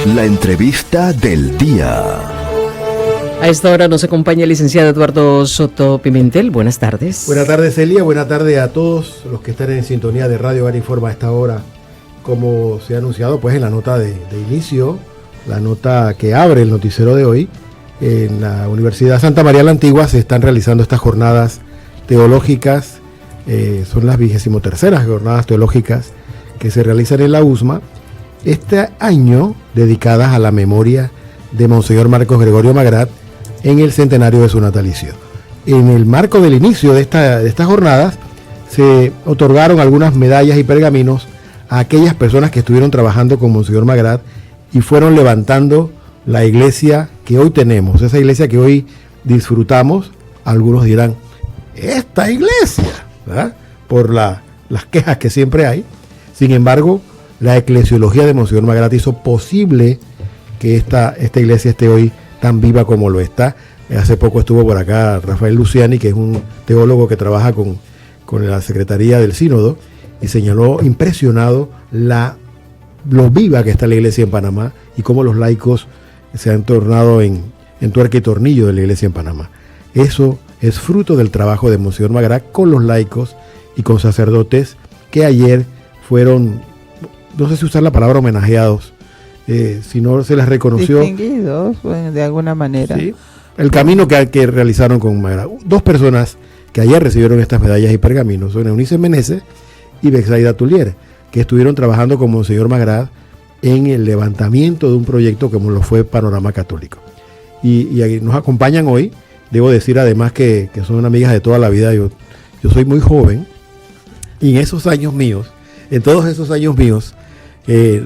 La entrevista del día. A esta hora nos acompaña el licenciado Eduardo Soto Pimentel. Buenas tardes. Buenas tardes, Celia. Buenas tardes a todos los que están en sintonía de Radio Hogar Informa a esta hora. Como se ha anunciado pues en la nota de inicio, la nota que abre el noticiero de hoy, en la Universidad Santa María la Antigua se están realizando estas jornadas teológicas. Son las 23ª jornadas teológicas que se realizan en la USMA. Este año dedicadas a la memoria de Monseñor Marcos Gregorio Magrat en el centenario de su natalicio. En el marco del inicio de estas jornadas se otorgaron algunas medallas y pergaminos a aquellas personas que estuvieron trabajando con Monseñor Magrat y fueron levantando la iglesia que hoy tenemos, esa iglesia que hoy disfrutamos. Algunos dirán, esta iglesia, ¿verdad? Por las quejas que siempre hay. Sin embargo, la eclesiología de Monseñor Magrat hizo posible que esta iglesia esté hoy tan viva como lo está. Hace poco estuvo por acá Rafael Luciani, que es un teólogo que trabaja con la Secretaría del Sínodo, y señaló impresionado lo viva que está la iglesia en Panamá y cómo los laicos se han tornado en tuerca y tornillo de la iglesia en Panamá. Eso es fruto del trabajo de Monseñor Magrat con los laicos y con sacerdotes que ayer fueron, no sé si usar la palabra homenajeados, si no se les reconoció. Distinguidos, bueno, de alguna manera. Sí, el camino que realizaron con Magrat. Dos personas que ayer recibieron estas medallas y pergaminos son Eunice Meneses y Betsaida Tullier, que estuvieron trabajando con Monseñor Magrat en el levantamiento de un proyecto como lo fue Panorama Católico. Y nos acompañan hoy. Debo decir además que son amigas de toda la vida. Yo soy muy joven y en todos esos años míos,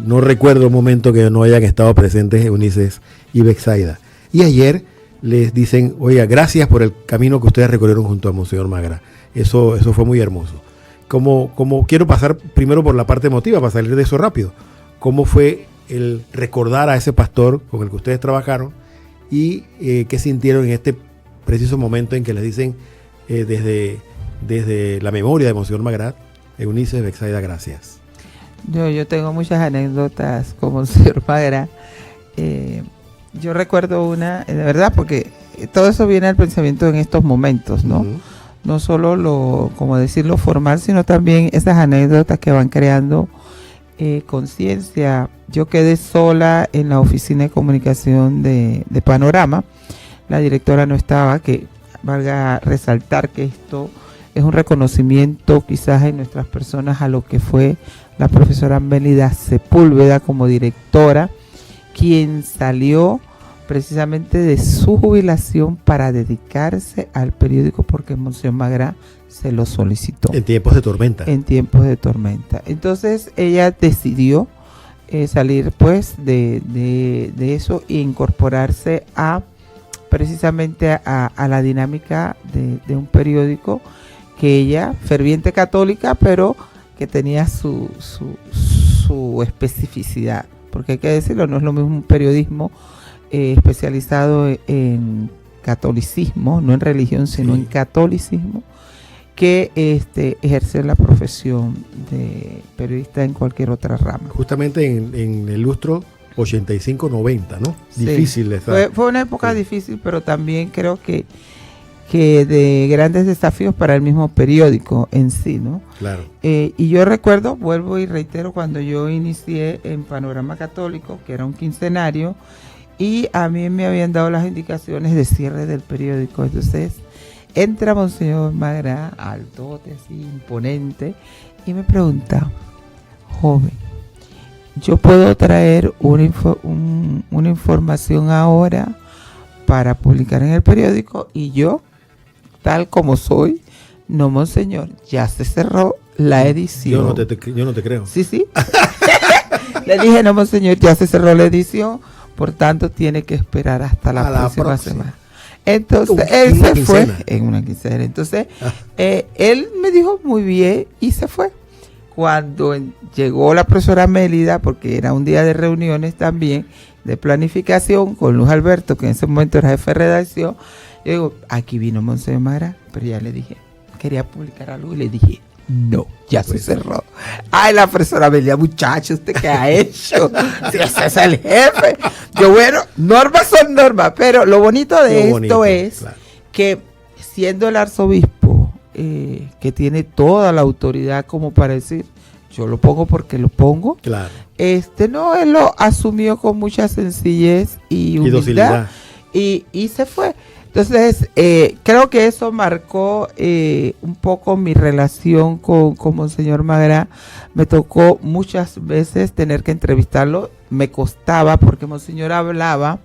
no recuerdo un momento que no hayan estado presentes Eunice y Betsaida. Y ayer les dicen, oiga, gracias por el camino que ustedes recorrieron junto a Monseñor Magrat. Eso fue muy hermoso. Como quiero pasar primero por la parte emotiva para salir de eso rápido. ¿Cómo fue el recordar a ese pastor con el que ustedes trabajaron y qué sintieron en este preciso momento en que les dicen desde la memoria de Monseñor Magrat, Eunice, Betsaida, gracias? Yo tengo muchas anécdotas con Monseñor Magrat. Yo recuerdo una, de verdad, porque todo eso viene al pensamiento en estos momentos, ¿no? Uh-huh. No solo lo formal, sino también esas anécdotas que van creando conciencia. Yo quedé sola en la oficina de comunicación de Panorama. La directora no estaba, que valga resaltar que esto es un reconocimiento quizás en nuestras personas a lo que fue la profesora Mélida Sepúlveda como directora, quien salió precisamente de su jubilación para dedicarse al periódico porque Monseñor Magrat se lo solicitó. En tiempos de tormenta. Entonces ella decidió salir pues de eso e incorporarse precisamente a la dinámica de un periódico que ella, ferviente católica, pero que tenía su especificidad, porque hay que decirlo, no es lo mismo un periodismo especializado en catolicismo, no en religión, sino en catolicismo, que ejercer la profesión de periodista en cualquier otra rama. Justamente en el lustro 85-90, ¿no? Sí. Difícil. Fue una época difícil, pero también creo que de grandes desafíos para el mismo periódico en sí, ¿no? Claro. Y yo recuerdo, vuelvo y reitero, cuando yo inicié en Panorama Católico, que era un quincenario, y a mí me habían dado las indicaciones de cierre del periódico. Entonces entra Monseñor Magrat, altote, así, imponente, y me pregunta, joven, ¿yo puedo traer una información ahora para publicar en el periódico? Y yo, tal como soy, no, monseñor, ya se cerró la edición. Yo no te creo. Sí. Le dije, no, monseñor, ya se cerró la edición, por tanto tiene que esperar hasta la próxima semana. Entonces, él se fue en una quincena. Entonces, él me dijo muy bien y se fue. Cuando llegó la profesora Mélida, porque era un día de reuniones también, de planificación, con Luz Alberto, que en ese momento era jefe de redacción, yo digo, aquí vino Monseñor Magrat, pero ya le dije, quería publicar algo y le dije, No, ya se cerró. Ay, la profesora Amelia, muchacho, ¿usted qué ha hecho? Si ese es el jefe. Yo, bueno, normas son normas, pero lo bonito de esto es claro, que siendo el arzobispo, que tiene toda la autoridad como para decir, yo lo pongo porque lo pongo. Claro. No, él lo asumió con mucha sencillez y humildad y se fue. Entonces, creo que eso marcó un poco mi relación con Monseñor Magrá. Me tocó muchas veces tener que entrevistarlo. Me costaba porque Monseñor hablaba.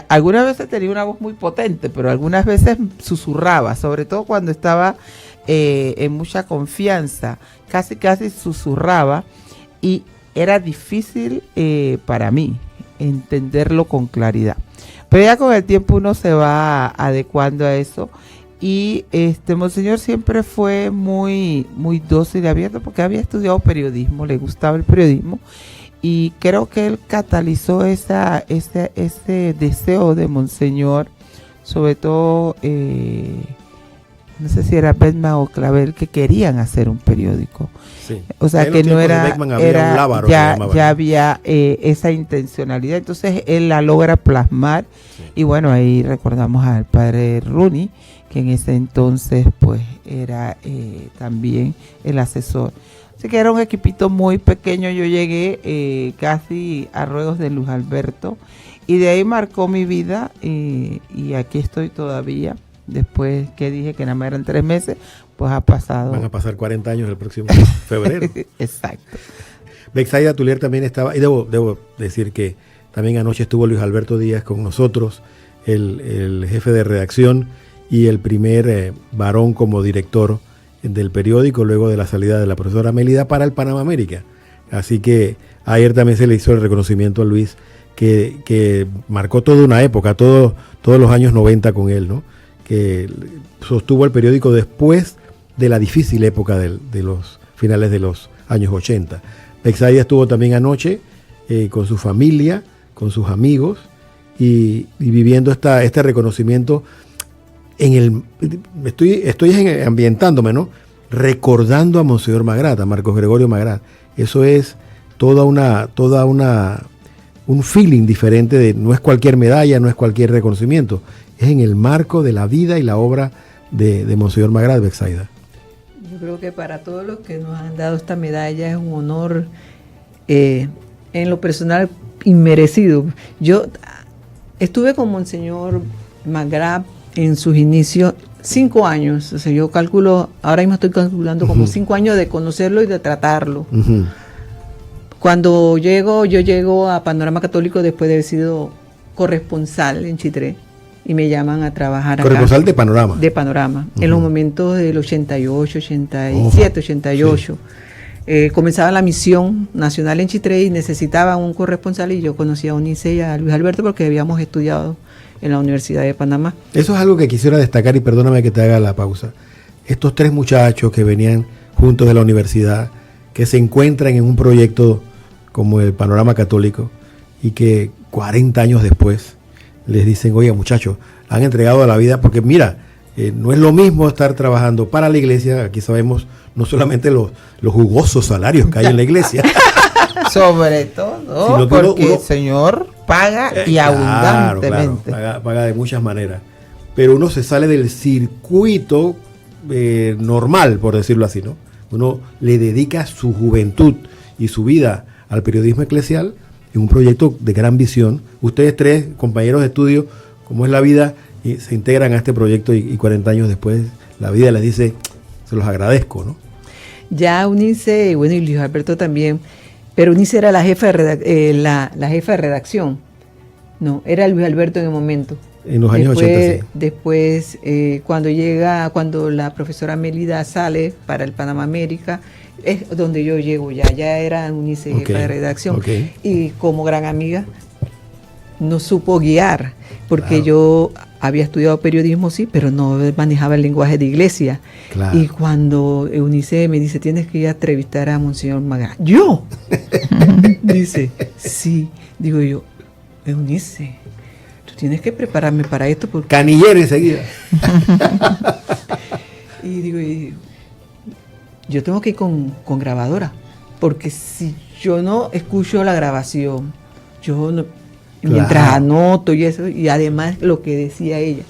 Algunas veces tenía una voz muy potente, pero algunas veces susurraba, sobre todo cuando estaba en mucha confianza. Casi susurraba y era difícil para mí entenderlo con claridad. Pero ya con el tiempo uno se va adecuando a eso y Monseñor siempre fue muy dócil y abierto porque había estudiado periodismo, le gustaba el periodismo y creo que él catalizó ese deseo de Monseñor, sobre todo no sé si era Beckman o Clavel, que querían hacer un periódico. Sí. O sea, que no era, ya había esa intencionalidad. Entonces, él la logra plasmar. Sí. Y bueno, ahí recordamos al padre Rooney, que en ese entonces, pues, era también el asesor. Así que era un equipito muy pequeño. Yo llegué casi a ruegos de Luis Alberto. Y de ahí marcó mi vida. Y aquí estoy todavía. Después que dije que nada más eran 3 meses, pues ha pasado. Van a pasar 40 años el próximo febrero. Exacto. Betsaida Tulier también estaba, y debo decir que también anoche estuvo Luis Alberto Díaz con nosotros, el jefe de redacción y el primer varón como director del periódico, luego de la salida de la profesora Mélida para el Panamá América. Así que ayer también se le hizo el reconocimiento a Luis, que marcó toda una época, todos los años 90 con él, ¿no? Que sostuvo el periódico después de la difícil época de los finales de los años 80. Betsaida estuvo también anoche con su familia, con sus amigos y viviendo este reconocimiento estoy ambientándome, ¿no? Recordando a Monseñor Magrat, a Marcos Gregorio Magrat. Eso es un feeling diferente, no es cualquier medalla, no es cualquier reconocimiento. Es en el marco de la vida y la obra de Monseñor Magrat, Betsaida. Yo creo que para todos los que nos han dado esta medalla es un honor, en lo personal, inmerecido. Yo estuve con Monseñor Magrat en sus inicios 5 años. O sea, yo calculo, ahora mismo estoy calculando como 5 años de conocerlo y de tratarlo. Cuando yo llego a Panorama Católico después de haber sido corresponsal en Chitré. Y me llaman a trabajar corresponsal de Panorama. De Panorama, en los momentos del 88, 87, 88. Sí. Comenzaba la misión nacional en Chitré y necesitaba un corresponsal y yo conocía a Unice y a Luis Alberto porque habíamos estudiado en la Universidad de Panamá. Eso es algo que quisiera destacar y perdóname que te haga la pausa. Estos 3 muchachos que venían juntos de la universidad, que se encuentran en un proyecto como el Panorama Católico y que 40 años después les dicen, oye muchachos, han entregado a la vida, porque mira, no es lo mismo estar trabajando para la iglesia, aquí sabemos no solamente los jugosos salarios que hay en la iglesia. Sobre todo, porque el Señor paga y abundantemente. Claro, paga de muchas maneras. Pero uno se sale del circuito normal, por decirlo así, ¿no? Uno le dedica su juventud y su vida al periodismo eclesial, en un proyecto de gran visión. Ustedes 3, compañeros de estudio, como es la vida, y se integran a este proyecto y 40 años después la vida les dice, se los agradezco, ¿no? Ya Unice, bueno, y Luis Alberto también, pero Unice era la jefa la jefa de redacción. No, era Luis Alberto en el momento. En los años 80, sí. Después, cuando la profesora Mélida sale para el Panamá América, es donde yo llego ya era Unice jefa de redacción. Y como gran amiga, nos supo guiar, porque yo había estudiado periodismo, sí, pero no manejaba el lenguaje de iglesia. Claro. Y cuando Eunice me dice, tienes que ir a entrevistar a Monseñor Magrat. ¿Yo? Dice, sí. Digo yo, Eunice, tú tienes que prepararme para esto. Porque... Canillero enseguida. y digo, yo tengo que ir con grabadora, porque si yo no escucho la grabación, yo no, mientras anoto y eso, y además lo que decía ella,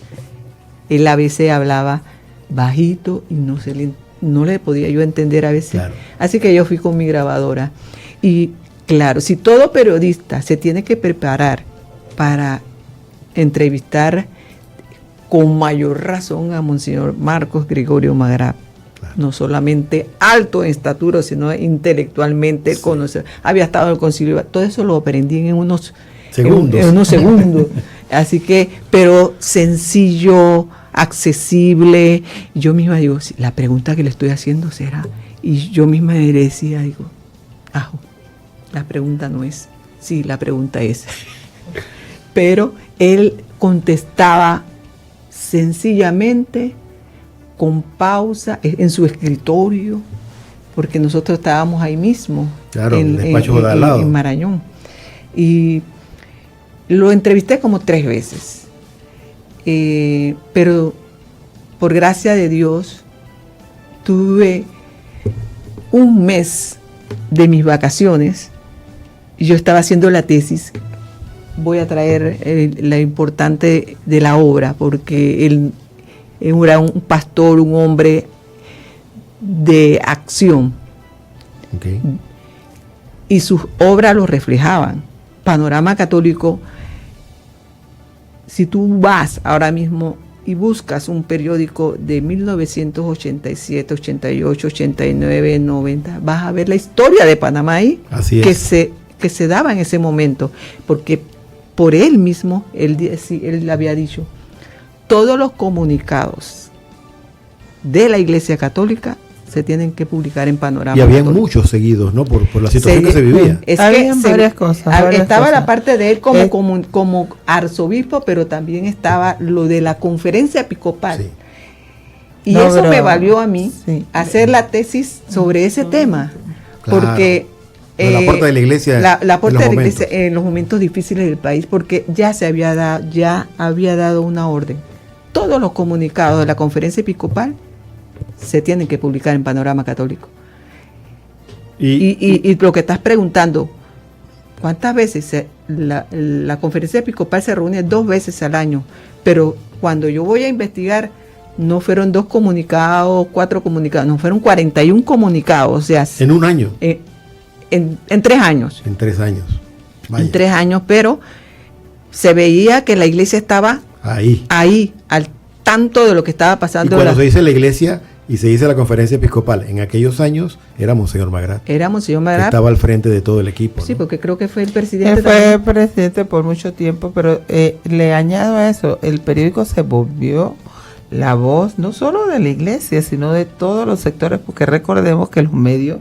él a veces hablaba bajito y no le podía yo entender a veces. Claro. Así que yo fui con mi grabadora. Y claro, si todo periodista se tiene que preparar para entrevistar con mayor razón a Monseñor Marcos Gregorio Magrá, claro, no solamente alto en estatura, sino intelectualmente, sí, conocer, había estado en el concilio, todo eso lo aprendí en unos segundos. Así que, pero sencillo, accesible. Yo misma digo, sí, la pregunta que le estoy haciendo será, y yo misma le decía, digo, la pregunta no es, sí, la pregunta es. Pero él contestaba sencillamente, con pausa, en su escritorio, porque nosotros estábamos ahí mismo, claro, en Marañón. Y lo entrevisté como 3 veces. Pero por gracia de Dios, tuve un mes de mis vacaciones y yo estaba haciendo la tesis. Voy a traer la importante de la obra, porque él era un pastor, un hombre de acción. Okay. Y sus obras lo reflejaban. Panorama Católico, si tú vas ahora mismo y buscas un periódico de 1987, 88, 89, 90, vas a ver la historia de Panamá ahí, que se daba en ese momento, porque por él mismo, él había dicho, todos los comunicados de la Iglesia Católica se tienen que publicar en Panorama. Y habían muchos seguidos, ¿no? Por la situación que se vivía. Es habían varias cosas. Estaba la parte de él como arzobispo, pero también estaba lo de la conferencia episcopal. Sí. Y eso me valió a mí hacer la tesis sobre ese tema. Claro. Porque el aporte de la Iglesia, la aporte de la Iglesia en los momentos difíciles del país, porque ya había dado una orden. Todos los comunicados de la conferencia episcopal se tienen que publicar en Panorama Católico. Y lo que estás preguntando, ¿cuántas veces la conferencia episcopal se reúne 2 veces al año? Pero cuando yo voy a investigar, no fueron 2 comunicados, 4 comunicados, no, fueron 41 comunicados. O sea, ¿en un año? En 3 años. En 3 años. Vaya. En 3 años, pero se veía que la iglesia estaba ahí, al tanto de lo que estaba pasando. Y cuando se dice la iglesia y se dice la conferencia episcopal, en aquellos años era Monseñor Magrá. Era Monseñor Magrá. Estaba al frente de todo el equipo. Sí, ¿no? Porque creo que fue el presidente. Él fue presidente por mucho tiempo, pero le añado a eso, el periódico se volvió la voz no solo de la iglesia, sino de todos los sectores, porque recordemos que los medios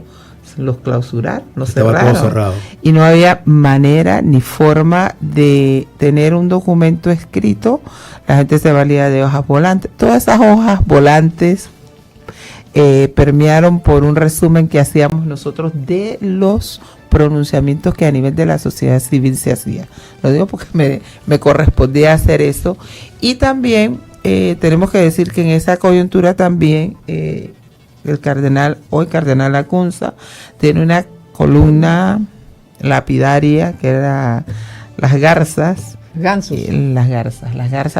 los clausuraron, los cerraron. Todo cerrado. Y no había manera ni forma de tener un documento escrito. La gente se valía de hojas volantes. Todas esas hojas volantes permearon por un resumen que hacíamos nosotros de los pronunciamientos que a nivel de la sociedad civil se hacía. Lo digo porque me correspondía hacer eso. Y también tenemos que decir que en esa coyuntura también el cardenal Lacunza tiene una columna lapidaria que era las garzas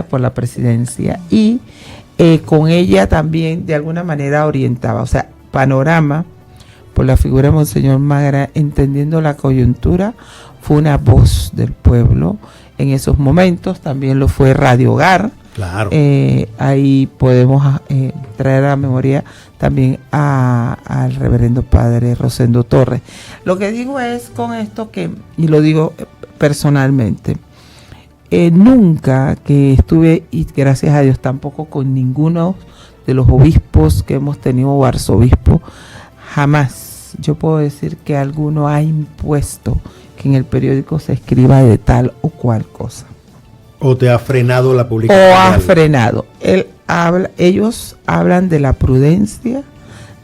por la presidencia, y con ella también de alguna manera orientaba, o sea, Panorama por la figura de Monseñor Magrá, entendiendo la coyuntura, fue una voz del pueblo en esos momentos. También lo fue Radio Hogar. Claro. Ahí podemos traer a la memoria también al reverendo padre Rosendo Torres. Lo que digo es con esto que, y lo digo personalmente, nunca que estuve, y gracias a Dios tampoco con ninguno de los obispos que hemos tenido o arzobispo, jamás yo puedo decir que alguno ha impuesto que en el periódico se escriba de tal o cual cosa. ¿O te ha frenado la publicación? O ha frenado. Ellos hablan de la prudencia,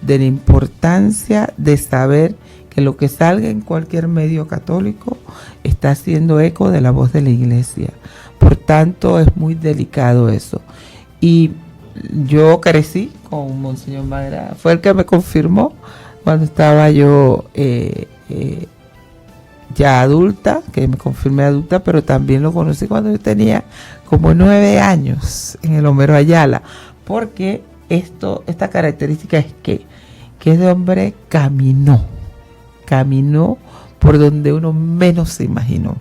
de la importancia de saber que lo que salga en cualquier medio católico está haciendo eco de la voz de la iglesia. Por tanto, es muy delicado eso. Y yo crecí con Monseñor Magra, fue el que me confirmó cuando estaba yo ya adulta, que me confirmé adulta, pero también lo conocí cuando yo tenía como 9 años en el Homero Ayala, porque esta característica es que ese hombre caminó por donde uno menos se imaginó.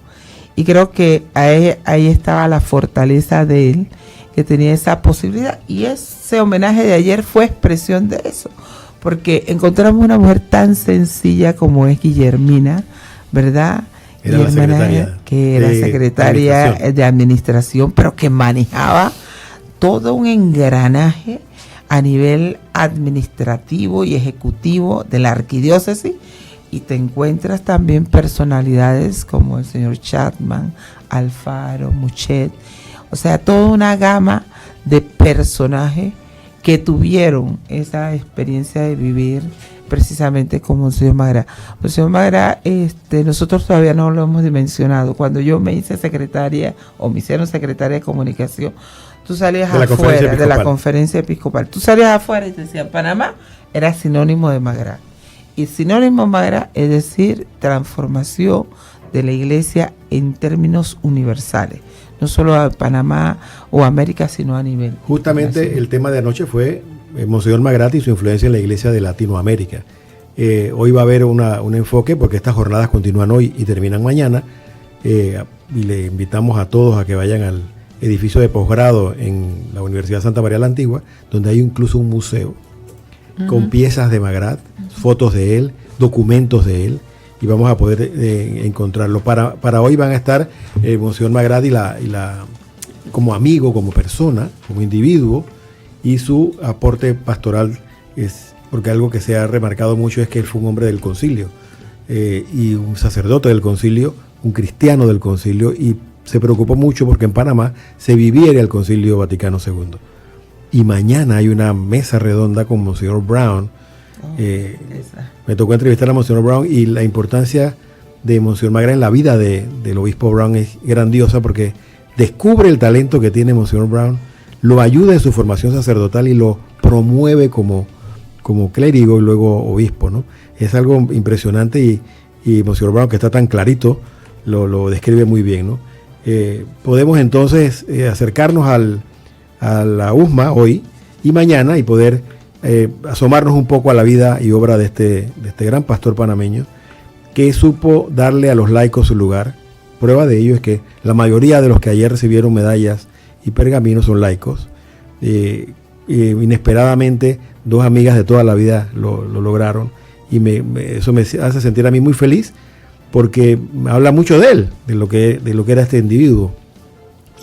Y creo que ahí estaba la fortaleza de él, que tenía esa posibilidad. Y ese homenaje de ayer fue expresión de eso, porque encontramos una mujer tan sencilla como es Guillermina, ¿verdad? Era la secretaria, que era secretaria de administración, pero que manejaba todo un engranaje a nivel administrativo y ejecutivo de la arquidiócesis. Y te encuentras también personalidades como el señor Chapman, Alfaro, Muchet, o sea, toda una gama de personajes que tuvieron esa experiencia de vivir precisamente con Monseñor Magra. Monseñor Magra, nosotros todavía no lo hemos dimensionado. Cuando yo me hice secretaria, o me hicieron secretaria de comunicación, tú salías afuera de la conferencia episcopal. Tú salías afuera y te decían, Panamá era sinónimo de Magra. Y sinónimo Magra es decir, transformación de la iglesia en términos universales, no solo a Panamá o América, sino a nivel. Justamente nacional. El tema de anoche fue Monseñor Magrat y su influencia en la iglesia de Latinoamérica. Hoy va a haber un enfoque, porque estas jornadas continúan hoy y terminan mañana, y le invitamos a todos a que vayan al edificio de posgrado en la Universidad Santa María la Antigua, donde hay incluso un museo con piezas de Magrat, fotos de él, documentos de él, y vamos a poder encontrarlo. Para hoy van a estar Monseñor Magrat y la como amigo, como persona, como individuo, y su aporte pastoral, porque algo que se ha remarcado mucho es que él fue un hombre del concilio, y un sacerdote del concilio, un cristiano del concilio, y se preocupó mucho porque en Panamá se viviera el Concilio Vaticano II. Y mañana hay una mesa redonda con Monseñor Brown. Me tocó entrevistar a Monseñor Brown, y la importancia de Monseñor Magra en la vida del obispo Brown es grandiosa, porque descubre el talento que tiene Monseñor Brown, lo ayuda en su formación sacerdotal y lo promueve como clérigo y luego obispo, ¿no? Es algo impresionante, y Monseñor Brown, que está tan clarito, lo describe muy bien, ¿no? Podemos entonces acercarnos a la USMA hoy y mañana y poder asomarnos un poco a la vida y obra de este gran pastor panameño, que supo darle a los laicos su lugar. Prueba de ello es que la mayoría de los que ayer recibieron medallas y pergaminos son laicos. Inesperadamente, 2 amigas de toda la vida lo lograron, y eso me hace sentir a mí muy feliz, porque habla mucho de él, de lo que era este individuo.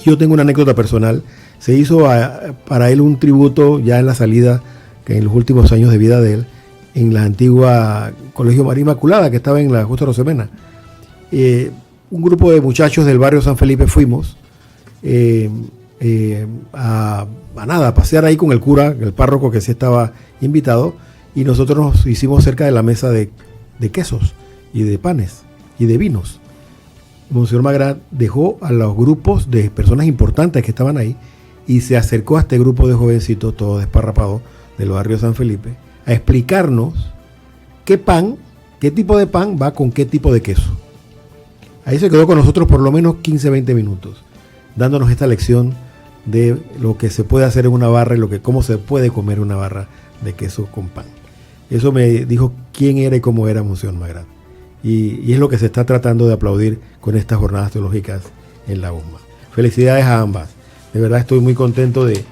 Yo tengo una anécdota personal. Se hizo para él un tributo ya en la salida, que en los últimos años de vida de él, en la antigua Colegio María Inmaculada, que estaba en la Justo Rosemena. Un grupo de muchachos del barrio San Felipe fuimos a pasear ahí con el cura, el párroco que sí estaba invitado, y nosotros nos hicimos cerca de la mesa de quesos y de panes y de vinos. Monseñor Magrat dejó a los grupos de personas importantes que estaban ahí y se acercó a este grupo de jovencitos, todos desparrapados, del barrio San Felipe, a explicarnos qué tipo de pan va con qué tipo de queso. Ahí se quedó con nosotros por lo menos 15-20 minutos, dándonos esta lección de lo que se puede hacer en una barra y cómo se puede comer una barra de queso con pan. Eso me dijo quién era y cómo era Monseñor Magrat. Y es lo que se está tratando de aplaudir con estas jornadas teológicas en la USMA. Felicidades a ambas. De verdad estoy muy contento de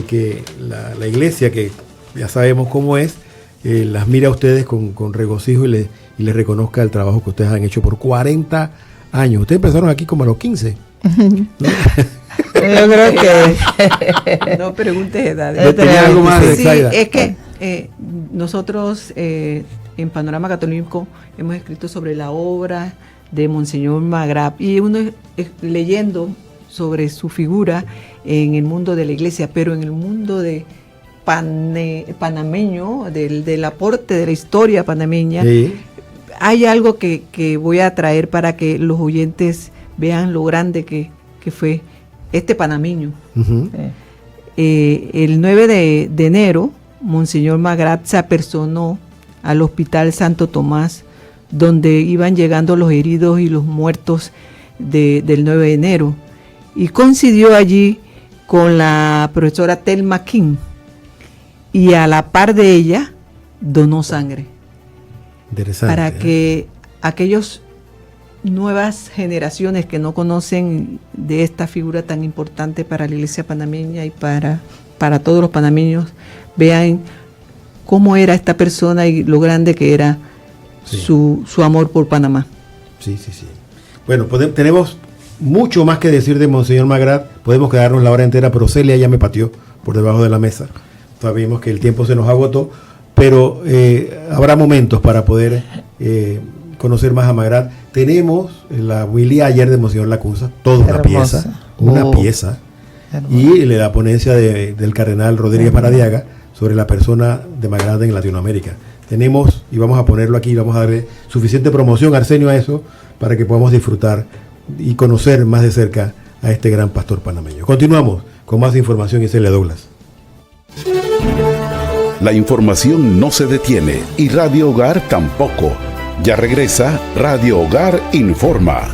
que la iglesia, que ya sabemos cómo es, las mire a ustedes con regocijo y les reconozca el trabajo que ustedes han hecho por 40 años. Ustedes empezaron aquí como a los 15. ¿No? Yo creo que no preguntes edad. ¿Tenía algo más de Zaida? Es que nosotros en Panorama Católico hemos escrito sobre la obra de Monseñor Magrat, y uno leyendo sobre su figura en el mundo de la iglesia, pero en el mundo de panameño, del aporte de la historia panameña, sí. Hay algo que voy a traer para que los oyentes vean lo grande que fue este panameño. Uh-huh. el 9 de enero, Monseñor Magrat se apersonó al Hospital Santo Tomás, donde iban llegando los heridos y los muertos del 9 de enero, y coincidió allí con la profesora Thelma King, y a la par de ella donó sangre. Interesante. Para que aquellos nuevas generaciones que no conocen de esta figura tan importante para la iglesia panameña y para todos los panameños vean cómo era esta persona y lo grande que era su amor por Panamá. Sí. Bueno, tenemos mucho más que decir de Monseñor Magrat, podemos quedarnos la hora entera, pero Celia ya me pateó por debajo de la mesa. Sabemos que el tiempo se nos agotó, pero habrá momentos para poder conocer más a Magrat. Tenemos la homilía ayer de Monseñor Lacunza, toda una pieza, y la ponencia del cardenal Rodríguez Maradiaga sobre la persona de Magrat en Latinoamérica. Tenemos, y vamos a ponerlo aquí, vamos a darle suficiente promoción, Arsenio, a eso, para que podamos disfrutar y conocer más de cerca a este gran pastor panameño. Continuamos con más información y Celia Douglas. La información no se detiene y Radio Hogar tampoco. Ya regresa Radio Hogar Informa.